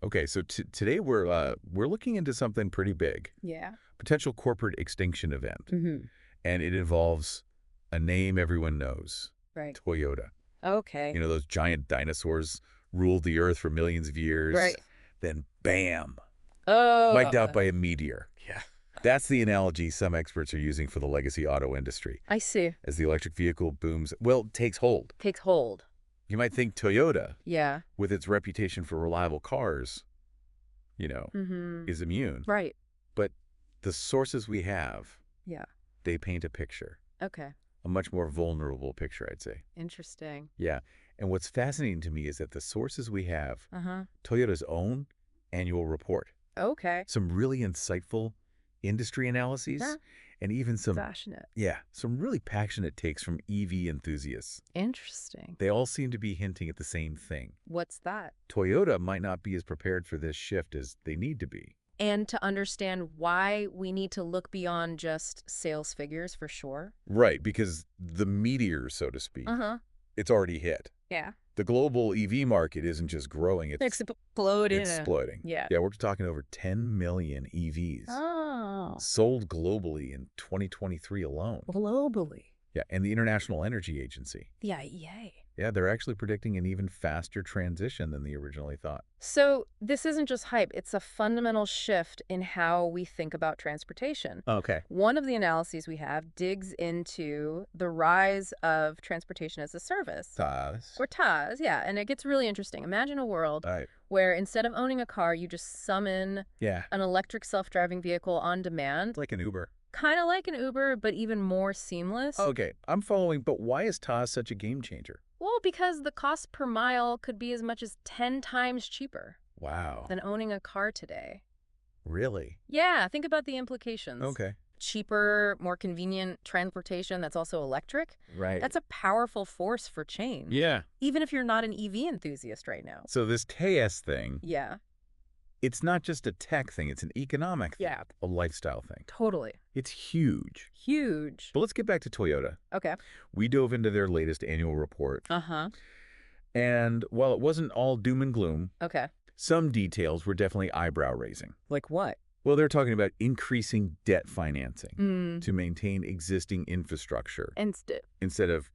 Okay, so today we're looking into something pretty big, Yeah. potential corporate extinction event, Mm-hmm. and it involves a name everyone knows, Right. Toyota. Okay. You know, those giant dinosaurs ruled the earth for millions of years. Right. Then, bam, wiped out Oh, by a meteor. yeah. That's the analogy some experts are using for the legacy auto industry. I see. As the electric vehicle booms, well, takes hold. Takes hold. You might think Toyota, Yeah. with its reputation for reliable cars, Mm-hmm. is immune. Right. But the sources we have, Yeah. they paint a picture, Okay. a much more vulnerable picture, I'd say. Interesting. Yeah. And what's fascinating to me is that the sources we have, Uh-huh. Toyota's own annual report, Okay. some really insightful industry analyses, Huh. and even some Passionate. some really passionate takes from EV enthusiasts. Interesting. They all seem to be hinting at the same thing. What's that? Toyota might not be as prepared for this shift as they need to be. And to understand why we need to look beyond just sales figures for sure. Right, because the meteor, so to speak, Uh-huh. it's already hit. Yeah. The global EV market isn't just growing, it's Exploded. exploding. Yeah. Yeah, we're talking over 10 million EVs Oh. sold globally in 2023 alone. Globally. Yeah, and the International Energy Agency. The IEA. Yeah, they're actually predicting an even faster transition than they originally thought. So this isn't just hype. It's a fundamental shift in how we think about transportation. Okay. One of the analyses we have digs into the rise of transportation as a service. TAS. Or TaaS, yeah. And it gets really interesting. Imagine a world Right. where instead of owning a car, you just summon Yeah. an electric self-driving vehicle on demand. It's like an Uber. Kind of like an Uber, but even more seamless. Okay, I'm following, but why is TAS such a game changer? Well, because the cost per mile could be as much as 10 times cheaper Wow. than owning a car today. Really? Yeah, think about the implications. Okay. Cheaper, more convenient transportation that's also electric. Right. That's a powerful force for change. Yeah. Even if you're not an EV enthusiast right now. So this TAS thing, Yeah. it's not just a tech thing, it's an economic thing, Yeah. a lifestyle thing. Totally. It's huge. Huge. But let's get back to Toyota. Okay. We dove into their latest annual report. Uh-huh. And while it wasn't all doom and gloom, Okay. some details were definitely eyebrow-raising. Like what? Well, they're talking about increasing debt financing Mm. to maintain existing infrastructure Instead. of,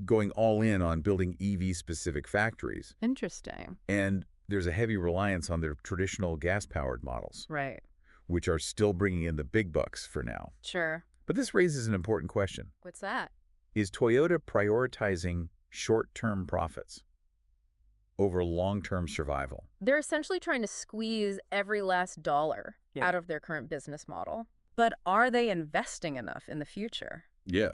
going all in on building EV-specific factories. Interesting. And there's a heavy reliance on their traditional gas-powered models, Right. which are still bringing in the big bucks for now. Sure. But this raises an important question. What's that? Is Toyota prioritizing short-term profits over long-term survival? They're essentially trying to squeeze every last dollar out of their current business model. But are they investing enough in the future? Yeah.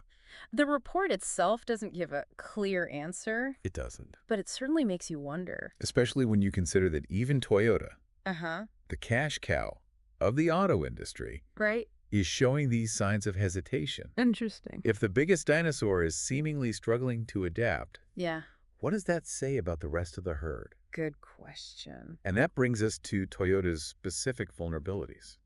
The report itself doesn't give a clear answer, It doesn't. but it certainly makes you wonder. Especially when you consider that even Toyota, Uh-huh. the cash cow of the auto industry, Right? is showing these signs of hesitation. Interesting. If the biggest dinosaur is seemingly struggling to adapt, Yeah. what does that say about the rest of the herd? Good question. And that brings us to Toyota's specific vulnerabilities.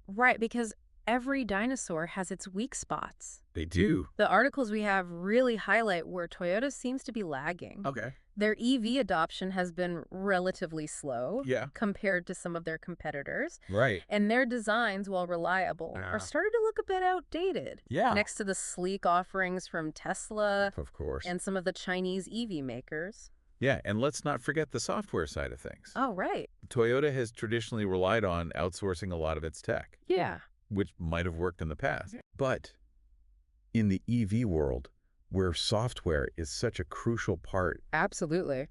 Right, because every dinosaur has its weak spots. They do. The articles we have really highlight where Toyota seems to be lagging. Okay. Their EV adoption has been relatively slow Yeah. compared to some of their competitors. Right. And their designs, while reliable, are starting to look a bit outdated. Yeah. Next to the sleek offerings from Tesla Of course. and some of the Chinese EV makers. Yeah, and let's not forget the software side of things. Oh, right. Toyota has traditionally relied on outsourcing a lot of its tech, Yeah. which might have worked in the past. But in the EV world, where software is such a crucial part Absolutely.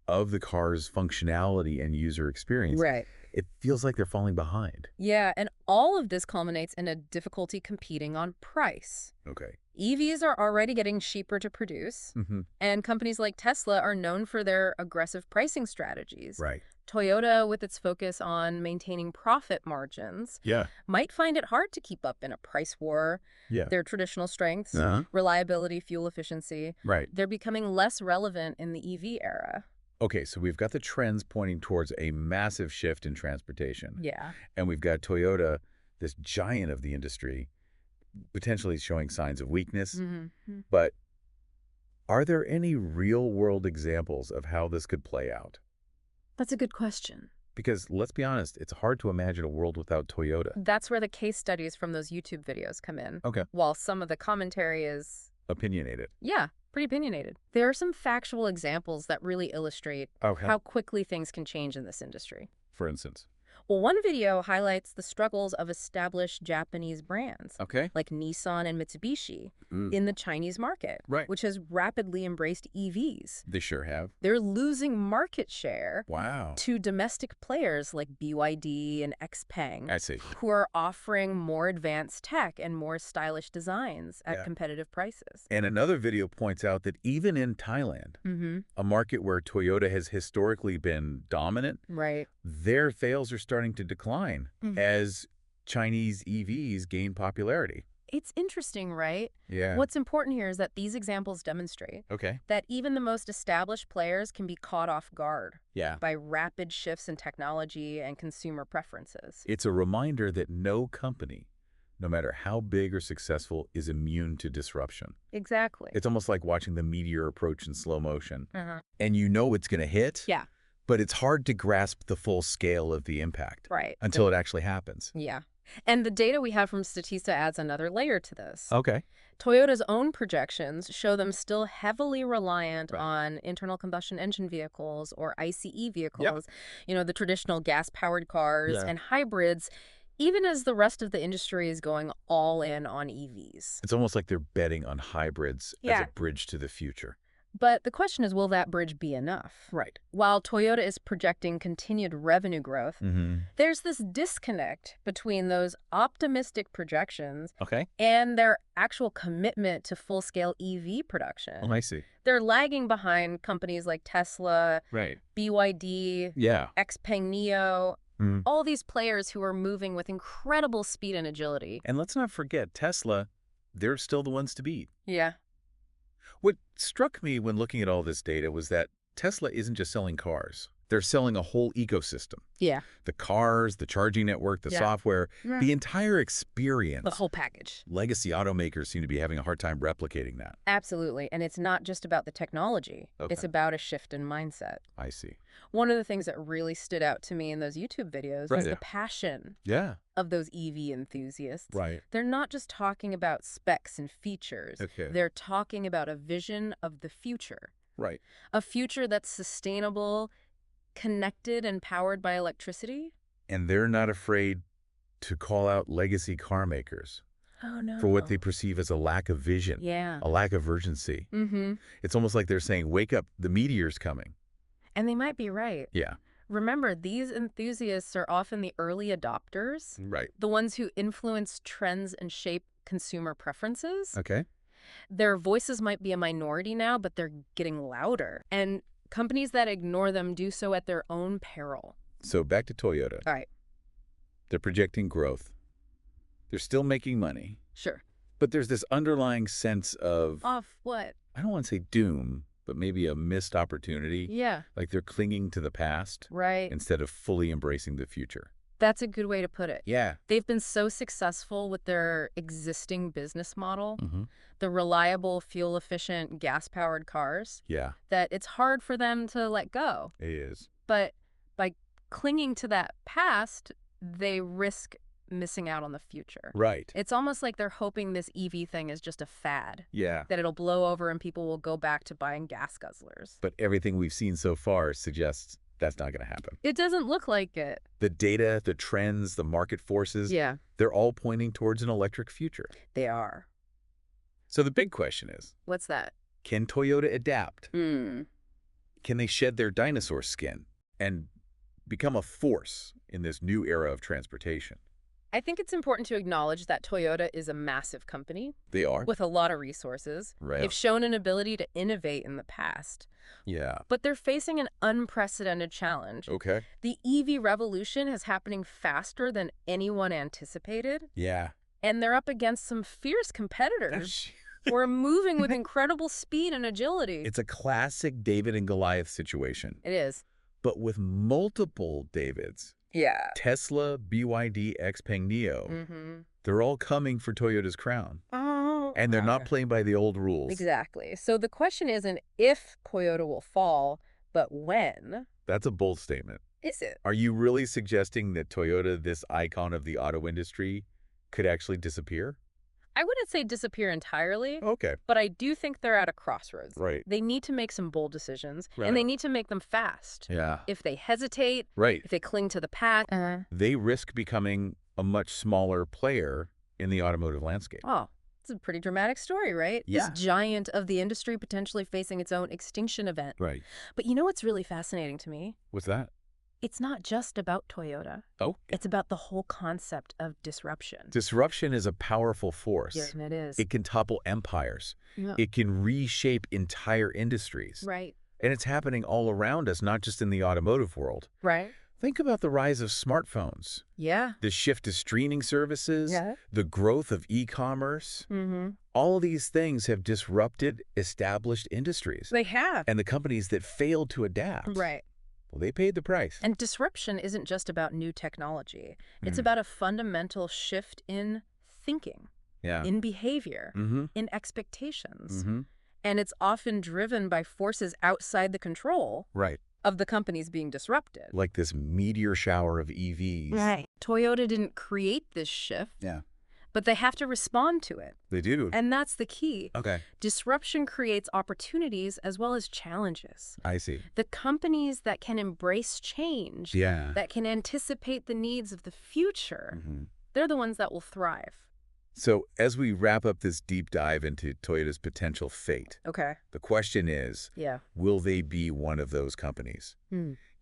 of the car's functionality and user experience, Right. it feels like they're falling behind. Yeah, and all of this culminates in a difficulty competing on price. Okay. EVs are already getting cheaper to produce, Mm-hmm. and companies like Tesla are known for their aggressive pricing strategies. Right. Toyota, with its focus on maintaining profit margins, Yeah. might find it hard to keep up in a price war. Yeah. Their traditional strengths, Uh-huh. reliability, fuel efficiency, Right. they're becoming less relevant in the EV era. Okay, so we've got the trends pointing towards a massive shift in transportation. Yeah. And we've got Toyota, this giant of the industry, potentially showing signs of weakness. Mm-hmm. But are there any real-world examples of how this could play out? That's a good question. Because let's be honest, it's hard to imagine a world without Toyota. That's where the case studies from those YouTube videos come in. Okay. While some of the commentary is... Opinionated. Yeah, pretty opinionated. There are some factual examples that really illustrate how quickly things can change in this industry. For instance? Well, one video highlights the struggles of established Japanese brands, like Nissan and Mitsubishi, in the Chinese market, which has rapidly embraced EVs. They sure have. They're losing market share Wow. to domestic players like BYD and XPeng, I see. who are offering more advanced tech and more stylish designs at competitive prices. And another video points out that even in Thailand, a market where Toyota has historically been dominant, their sales are starting to decline as Chinese EVs gain popularity. It's interesting, right? Yeah. What's important here is that these examples demonstrate that even the most established players can be caught off guard by rapid shifts in technology and consumer preferences. It's a reminder that no company, no matter how big or successful, is immune to disruption. Exactly. It's almost like watching the meteor approach in slow motion. And you know it's going to hit. Yeah. But it's hard to grasp the full scale of the impact until it actually happens. Yeah. And the data we have from Statista adds another layer to this. Toyota's own projections show them still heavily reliant on internal combustion engine vehicles or ICE vehicles, you know, the traditional gas-powered cars and hybrids, even as the rest of the industry is going all in on EVs. It's almost like they're betting on hybrids as a bridge to the future. But the question is, will that bridge be enough? While Toyota is projecting continued revenue growth, there's this disconnect between those optimistic projections and their actual commitment to full-scale EV production. Oh, I see. They're lagging behind companies like Tesla, BYD, XPeng Neo, all these players who are moving with incredible speed and agility. And let's not forget, Tesla, they're still the ones to beat. Yeah. What struck me when looking at all this data was that Tesla isn't just selling cars. They're selling a whole ecosystem. Yeah. The cars, the charging network, the software, the entire experience. The whole package. Legacy automakers seem to be having a hard time replicating that. Absolutely. And it's not just about the technology. It's about a shift in mindset. I see. One of the things that really stood out to me in those YouTube videos is the passion of those EV enthusiasts. They're not just talking about specs and features. They're talking about a vision of the future. A future that's sustainable, connected, and powered by electricity. And they're not afraid to call out legacy car makers for what they perceive as a lack of vision, a lack of urgency. It's almost like they're saying, wake up, the meteor's coming. And they might be right. Remember, these enthusiasts are often the early adopters, the ones who influence trends and shape consumer preferences. Their voices might be a minority now, but they're getting louder. And companies that ignore them do so at their own peril. So back to Toyota. They're projecting growth. They're still making money. But there's this underlying sense of... Of what? I don't want to say doom, but maybe a missed opportunity. Like they're clinging to the past. Instead of fully embracing the future. That's a good way to put it. Yeah. They've been so successful with their existing business model, the reliable, fuel-efficient, gas-powered cars, that it's hard for them to let go. It is. But by clinging to that past, they risk missing out on the future. Right. It's almost like they're hoping this EV thing is just a fad. Yeah. That it'll blow over and people will go back to buying gas guzzlers. But everything we've seen so far suggests that's not going to happen. It doesn't look like it. The data, the trends, the market forces, they're all pointing towards an electric future. They are. So the big question is... What's that? Can Toyota adapt? Can they shed their dinosaur skin and become a force in this new era of transportation? I think it's important to acknowledge that Toyota is a massive company. They are. With a lot of resources. They've shown an ability to innovate in the past. Yeah. But they're facing an unprecedented challenge. The EV revolution is happening faster than anyone anticipated. Yeah. And they're up against some fierce competitors who are moving with incredible speed and agility. It's a classic David and Goliath situation. It is. But with multiple Davids. Yeah. Tesla, BYD, XPeng Neo. They're all coming for Toyota's crown. And they're not playing by the old rules. Exactly. So the question isn't if Toyota will fall, but when. That's a bold statement. Is it? Are you really suggesting that Toyota, this icon of the auto industry, could actually disappear? I wouldn't say disappear entirely. Okay. But I do think they're at a crossroads. Right. They need to make some bold decisions, Right. and they need to make them fast. Yeah. If they hesitate, right. if they cling to the pack, they risk becoming a much smaller player in the automotive landscape. Oh, it's a pretty dramatic story, right? Yeah. This giant of the industry potentially facing its own extinction event. Right. But you know what's really fascinating to me? What's that? It's not just about Toyota. Oh. It's about the whole concept of disruption. Disruption is a powerful force. Yeah, it is. It can topple empires. Yeah. It can reshape entire industries. Right. And it's happening all around us, not just in the automotive world. Right. Think about the rise of smartphones. Yeah. The shift to streaming services. Yeah. The growth of e-commerce. Mm-hmm. All of these things have disrupted established industries. They have. And the companies that failed to adapt. Right. Well, they paid the price. And disruption isn't just about new technology. It's about a fundamental shift in thinking, in behavior, in expectations. And it's often driven by forces outside the control of the companies being disrupted. Like this meteor shower of EVs. Right. Toyota didn't create this shift. Yeah. But they have to respond to it. They do. And that's the key. Okay. Disruption creates opportunities as well as challenges. I see. The companies that can embrace change, that can anticipate the needs of the future, they're the ones that will thrive. So as we wrap up this deep dive into Toyota's potential fate, the question is, will they be one of those companies?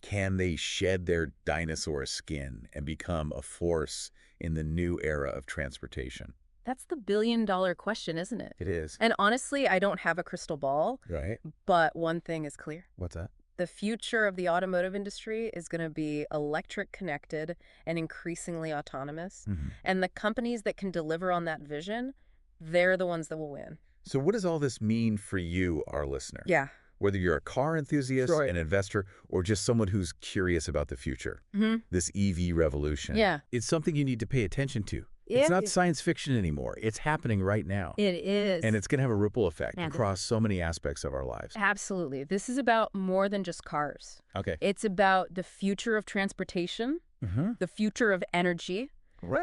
Can they shed their dinosaur skin and become a force in the new era of transportation? That's the billion-dollar question, isn't it? It is. And honestly, I don't have a crystal ball. Right. But one thing is clear. What's that? The future of the automotive industry is going to be electric connected and increasingly autonomous. And the companies that can deliver on that vision, they're the ones that will win. So what does all this mean for you, our listener? Yeah. Whether you're a car enthusiast, an investor, or just someone who's curious about the future, this EV revolution, it's something you need to pay attention to. It's not science fiction anymore. It's happening right now. It is. And it's going to have a ripple effect across so many aspects of our lives. Absolutely. This is about more than just cars. Okay. It's about the future of transportation, the future of energy,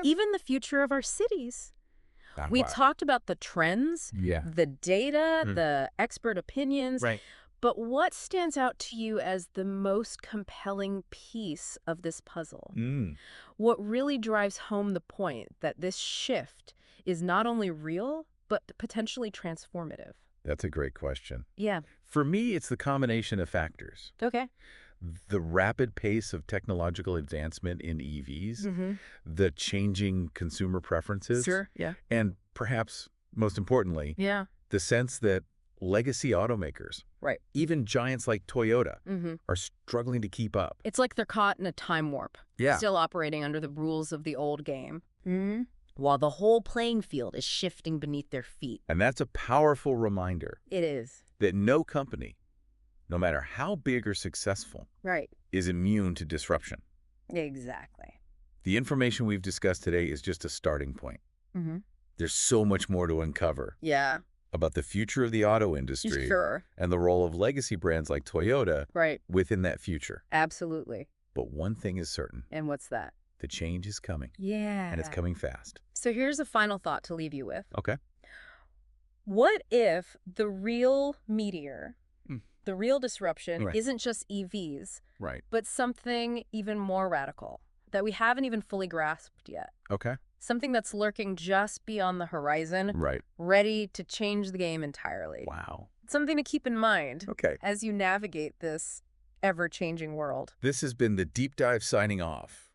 even the future of our cities. We talked about the trends, the data, the expert opinions. But what stands out to you as the most compelling piece of this puzzle? What really drives home the point that this shift is not only real, but potentially transformative? That's a great question. Yeah. For me, it's the combination of factors. Okay. The rapid pace of technological advancement in EVs, the changing consumer preferences, and perhaps most importantly, the sense that legacy automakers, even giants like Toyota, are struggling to keep up. It's like they're caught in a time warp, still operating under the rules of the old game, while the whole playing field is shifting beneath their feet. And that's a powerful reminder. It is. That no company, no matter how big or successful, is immune to disruption. Exactly. The information we've discussed today is just a starting point. There's so much more to uncover. About the future of the auto industry and the role of legacy brands like Toyota within that future. Absolutely. But one thing is certain. And what's that? The change is coming. Yeah. And it's coming fast. So here's a final thought to leave you with. Okay. What if the real meteor, the real disruption, isn't just EVs, but something even more radical that we haven't even fully grasped yet? Okay. Something that's lurking just beyond the horizon, ready to change the game entirely. Wow. Something to keep in mind as you navigate this ever-changing world. This has been The Deep Dive signing off.